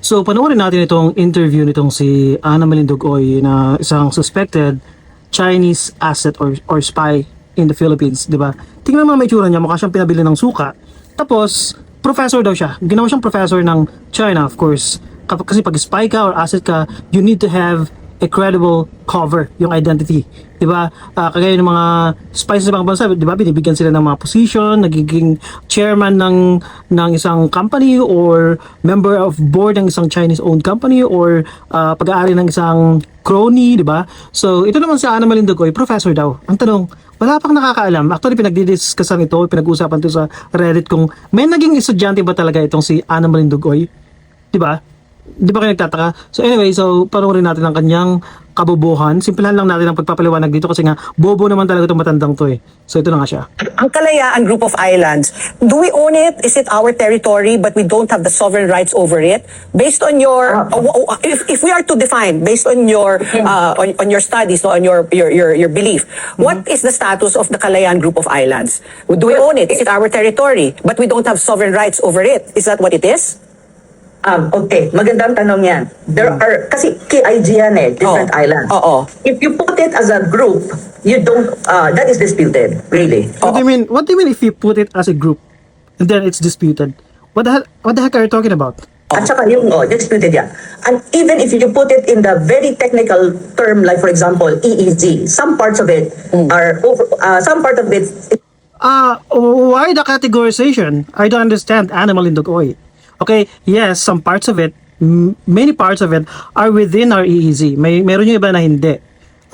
So, panoorin natin itong interview nitong si Ana Malindugoy na isang suspected Chinese asset or spy in the Philippines, di ba? Tingnan mo may tsura niya, mukha siyang pinabili ng suka. Tapos, professor daw siya. Ginawa siyang professor ng China, of course. Kasi pag spy ka or asset ka, you need to have a credible cover, yung identity. Diba? Kagaya ng mga spies sa ibang bansa, diba? Binibigyan sila ng mga position, nagiging chairman ng isang company or member of board ng isang Chinese-owned company or pag-aari ng isang crony, diba? So, ito naman si Ana Malindugoy, professor daw. Ang tanong, wala pang nakakaalam. Actually, pinagdidiscussan ito, pinag-uusapan ito sa Reddit kung may naging estudyante ba talaga itong si Ana Malindugoy. Diba? Di ba kayo nagtataka? So anyway, panoorin natin ang kanyang kabobohan. Simplahan lang natin ang pagpapaliwanag dito kasi nga bobo naman talaga itong matandang to eh. So ito na nga siya. Ang Kalayaan Group of Islands, do we own it? Is it our territory but we don't have the sovereign rights over it? Based on your, if we are to define, based on your on your studies, no, on your belief, what is the status of the Kalayaan Group of Islands? Do we own it? Is it our territory but we don't have sovereign rights over it? Is that what it is? Okay, magandang tanong yan. There are, kasi KIG yan eh, different islands. Oo. If you put it as a group, you don't, that is disputed, really. What do you mean if you put it as a group and then it's disputed? What the heck are you talking about? At saka yung, disputed yan. And even if you put it in the very technical term, like for example, EEZ, some parts of it are, some part of it. Why the categorization? I don't understand Ana Malindugoy. Okay, yes, some parts of it, many parts of it are within our EEZ. Meron yung iba na hindi.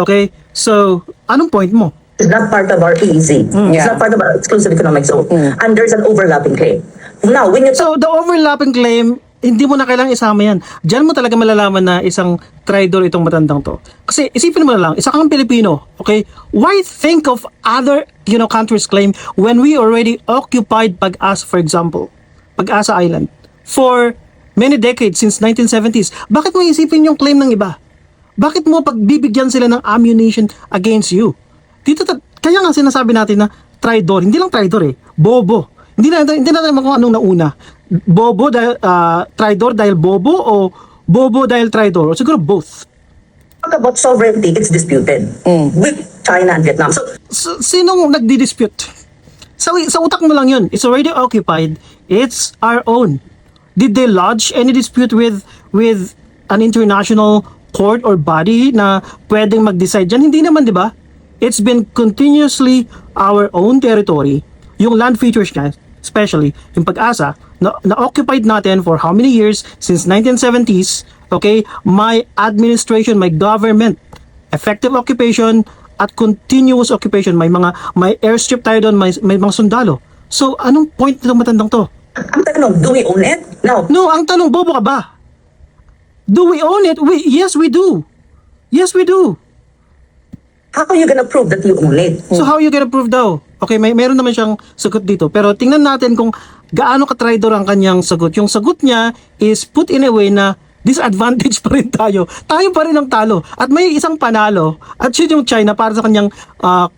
Okay, so anong point mo? It's not part of our EEZ. It's not part of our exclusive economic zone. And there's an overlapping claim. Now, when you So the overlapping claim, hindi mo na kailangang isama yan. Diyan mo talaga malalaman na isang traidor itong matandang to. Kasi isipin mo na lang, isa kang Pilipino, okay? Why think of other, countries' claim when we already occupied Pag-asa, for example, Pag-asa Island, for many decades since 1970s? Bakit mo isipin yung claim ng iba? Bakit mo pagbibigyan sila ng ammunition against you? Kaya nga sinasabi natin na traidor, hindi lang traidor eh, bobo. Hindi natin kung anong nauna. Bobo dahil traidor dahil bobo o bobo dahil traidor? O siguro both. talk about sovereignty, it's disputed with China and Vietnam. So, Sinong nagdi-dispute? Sa utak mo lang yun. It's already occupied. It's our own. Did they lodge any dispute with an international court or body na pwedeng mag-decide dyan? Hindi naman, di ba? It's been continuously our own territory. Yung land features niya, especially yung Pag-asa, na-occupied natin for how many years? Since 1970s, okay? My administration, my government, effective occupation at continuous occupation. May airstrip tayo doon, may mga sundalo. So, anong point nitong matandang to? ang tanong, do we own it? No, ang tanong, bobo ka ba? Do we own it? Yes, we do. Yes, we do. How are you gonna prove that you own it? So how you gonna prove daw? Okay, meron naman siyang sagot dito. Pero tingnan natin kung gaano ka-traidor ang kanyang sagot. Yung sagot niya is put in a way na disadvantage pa rin tayo. Tayo pa rin ang talo. At may isang panalo. At yun yung China para sa kanyang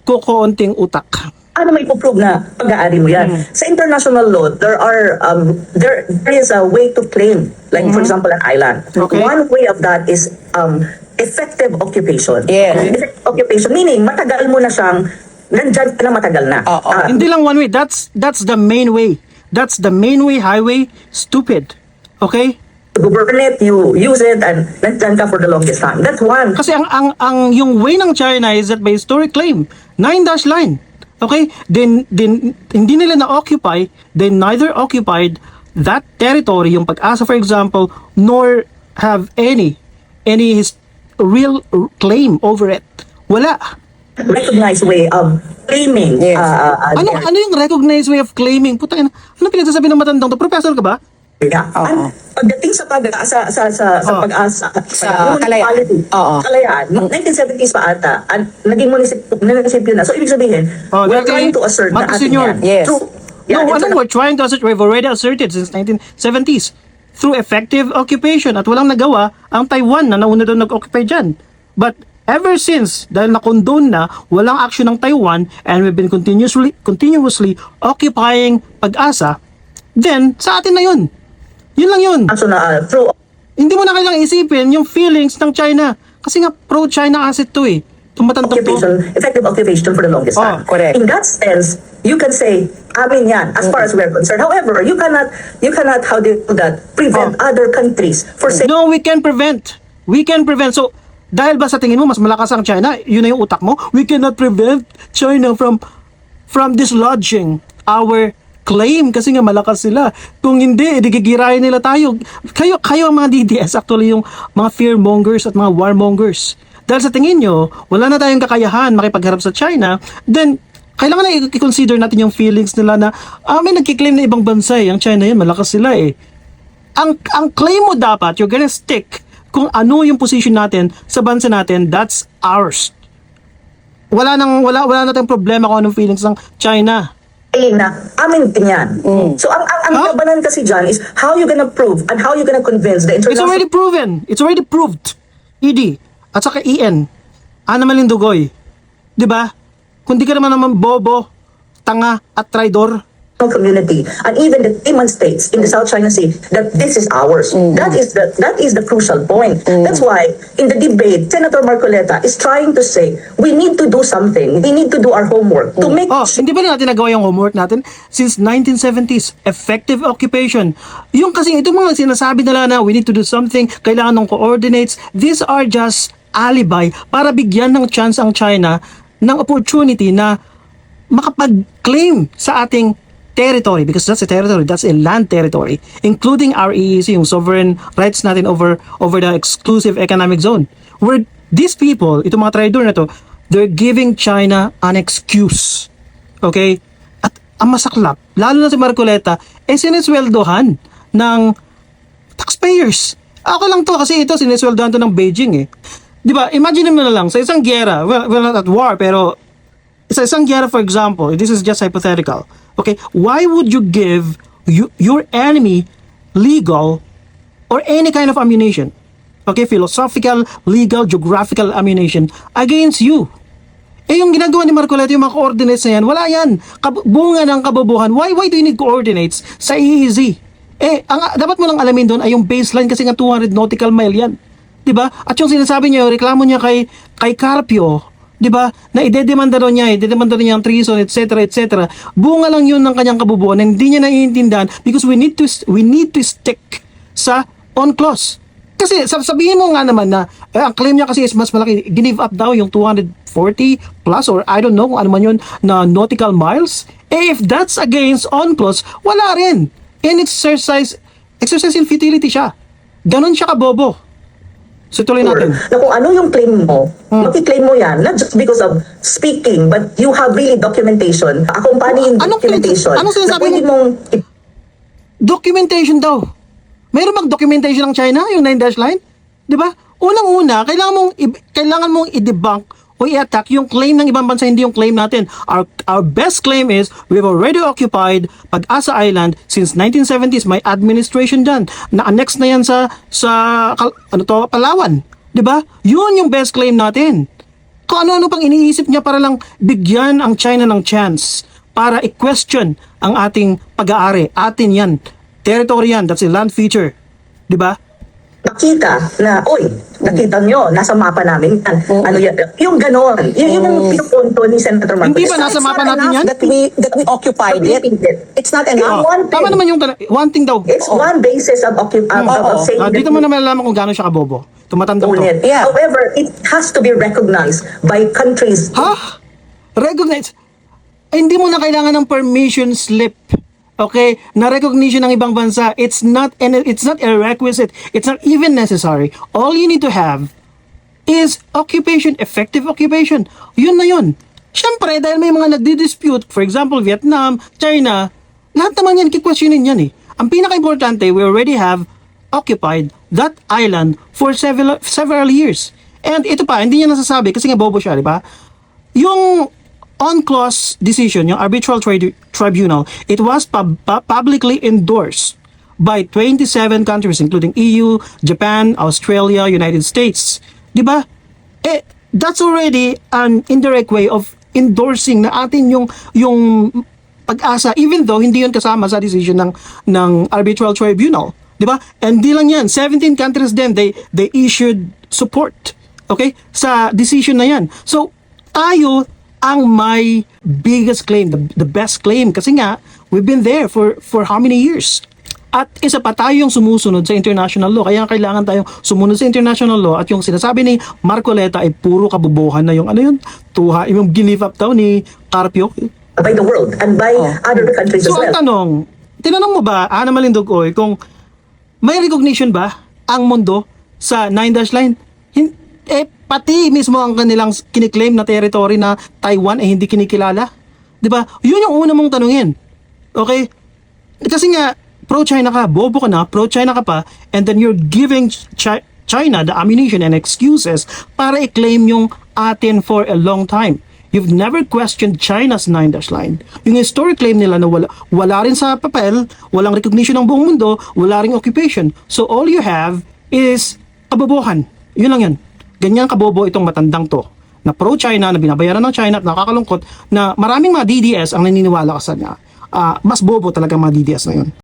kukunting utak. Ano may prove na pag-aari mo yan? Sa international law, there is a way to claim, like for example, an island. Okay. One way of that is effective occupation. Yes. Effective occupation, meaning matagal mo na siyang nandyan ka na matagal na. Hindi lang one way. That's the main way. That's the main way, highway. Stupid. Okay? To govern it, you use it, and nandyan ka for the longest time. That's one. Kasi ang yung way ng China is that by historic claim, 9-dash line. Okay? Then hindi nila na-occupy, they neither occupied that territory, yung Pag-asa for example, nor have any real claim over it. Wala. Recognized way of claiming. Yes. Ano yung recognized way of claiming? Puta, ano pinagsasabi ng matandang to? Professor ka ba? And pagdating sa Pag-asa, sa Pag-asa, Sa municipality, Kalayaan, 1970s pa ata, at naging munisipyo na. So, ibig sabihin, we're trying to assert na Marcos atin Senior. yan. Yes. We're trying to assert, we've already asserted since 1970s through effective occupation at walang nagawa ang Taiwan na nauna doon nag-occupy dyan. But ever since, dahil na-condone na, walang action ng Taiwan and we've been continuously occupying Pag-asa, then sa atin na yun. Yun lang yun. So, through Hindi mo na kailangang isipin yung feelings ng China. Kasi nga, pro-China asset to eh. Tumatantang to. Effective occupation for the longest Oh, time. correct. In that sense, you can say, amin yan, as far as we're concerned. However, you cannot, how do you do that, prevent other countries for saying, No, we can prevent. We can prevent. So, dahil ba sa tingin mo mas malakas ang China, yun na yung utak mo? We cannot prevent China from dislodging our claim kasi nga malakas sila. Kung hindi, gigirahin nila tayo. Kayo ang mga DDS, actually yung mga fearmongers at mga warmongers. Dahil sa tingin nyo, wala na tayong kakayahan makipagharap sa China, then kailangan na i-consider natin yung feelings nila na may nagkiklaim na ibang bansa eh. Ang China yan, malakas sila eh. Ang claim mo dapat, you're gonna stick kung ano yung position natin sa bansa natin, that's ours. Wala na tayong problema kung anong feelings ng China. na amin din yan. So, ang labanan kasi dyan is how you gonna prove and how you gonna convince the It's international... already proven. It's already proved. ED at saka EN. Ana Malindugoy. 'Di ba? Kung di ka naman bobo, tanga at traidor, community and even the Cayman states in the South China Sea that this is ours. That is the crucial point. That's why in the debate, Senator Marcoleta is trying to say we need to do something. We need to do our homework to make hindi ba natin nagawa yung homework natin since 1970s? Effective occupation. Yung kasi ito mga sinasabi nila na we need to do something, kailangan ng coordinates. These are just alibi para bigyan ng chance ang China ng opportunity na makapag-claim sa ating territory, because that's a territory, that's a land territory, including our EEZ, yung sovereign rights natin over the exclusive economic zone. Where these people, itong mga traidor na to, they're giving China an excuse. Okay? At ang masaklap, lalo na si Marcoleta, sinesweldohan ng taxpayers. Ako lang to kasi ito sinesweldohan to ng Beijing eh. 'Di ba? Imagine mo na lang sa isang giyera, well not at war, pero sa isang giyera, for example, this is just hypothetical. Okay, why would you give your enemy legal or any kind of ammunition? Okay, philosophical, legal, geographical ammunition against you. Yung ginagawa ni Marcoleta, yung mga coordinates na yan, wala yan. Bunga ng kabubuhan. Why do you need coordinates sa EEZ? Dapat mo lang alamin doon ay yung baseline kasi nga 200 nautical mile yan. 'Di ba? At yung sinasabi niya, yung reklamo niya kay Carpio, 'di ba? Na idedemanda niya ang treason, etc., etc. Bunga lang 'yun ng kanyang kabubuan, hindi niya naiintindihan because we need to stick sa on clause. Kasi sabihin mo nga naman na ang claim niya kasi is mas malaki, give up daw yung 240 plus or I don't know kung ano man 'yun na nautical miles. If that's against on clause, wala rin. And exercise in futility siya. Ganon siya kabobo. So tuloy natin. Na kung ano yung claim mo, makiklaim mo yan, not just because of speaking, but you have really documentation. Accompanying documentation. Anong sinasabi na pwede mo? mong Documentation daw. Mayroon bang documentation ng China, yung 9-dash line? 'Di ba? Unang-una, kailangan mong i-debunk o i-attack yung claim ng ibang bansa, hindi yung claim natin. Our best claim is we've already occupied Pag-asa Island since 1970s. May administration dyan. Na-annex na yan sa Palawan. 'Di ba? Yun yung best claim natin. Kung ano-ano pang iniisip niya para lang bigyan ang China ng chance para i-question ang ating pag-aari. Atin yan. Territory yan. That's a land feature. 'Di ba? nakita na, nakita nyo, nasa mapa namin yan. Ano yan? Yung ganon. Yun yung pinupunto ni Senator Marcoleta. Hindi ba nasa mapa natin yan? That we occupied it. It's not enough. Tama naman yung one thing daw. It's one basis of saying dito mo na malalaman kung gaano siya kabobo. Tumatandang to. Yeah. However, it has to be recognized by countries. Ha? Recognize? Hindi mo na kailangan ng permission slip. Okay? Na recognition ng ibang bansa. It's not a requisite. It's not even necessary. All you need to have is occupation, effective occupation. Yun na yun. Siyempre, dahil may mga nagdi-dispute, for example, Vietnam, China, lahat naman yan, kikwestiyonin yan eh. Ang pinaka-importante, we already have occupied that island for several years. And ito pa, hindi niya nasasabi kasi nga bobo siya, di ba? Yung on-clause decision, yung arbitral tribunal, it was publicly endorsed by 27 countries including EU, Japan, Australia, United States. Di ba? That's already an indirect way of endorsing na atin yung pag-asa even though hindi yun kasama sa decision ng arbitral tribunal. Di ba? And di lang yan, 17 countries din, they issued support, okay, sa decision na yan. So, tayo ang may biggest claim, the best claim, kasi nga, we've been there for how many years? At isa pa, tayo yung sumusunod sa international law. Kaya kailangan tayong sumunod sa international law. At yung sinasabi ni Marcoleta ay puro kabubuhan na yung yung give up daw ni Carpio. by the world and by other countries So as ang well. tinanong mo ba, Ana Malindogoy, kung may recognition ba ang mundo sa 9-dash line? Pati mismo ang kanilang kiniklaim na territory na Taiwan ay hindi kinikilala. 'Di ba? Yun yung una mong tanungin. Okay? Kasi nga, pro-China ka, bobo ka na, pro-China ka pa, and then you're giving China the ammunition and excuses para i-claim yung atin for a long time. You've never questioned China's 9-dash line. Yung historic claim nila na wala rin sa papel, walang recognition ng buong mundo, wala ring occupation. So all you have is kabobohan. Yun lang yun. Ganyan kabobo itong matandang to na pro-China, na binabayaran ng China at nakakalungkot na maraming mga DDS ang naniniwala ka sa niya. Mas bobo talaga mga DDS na yun.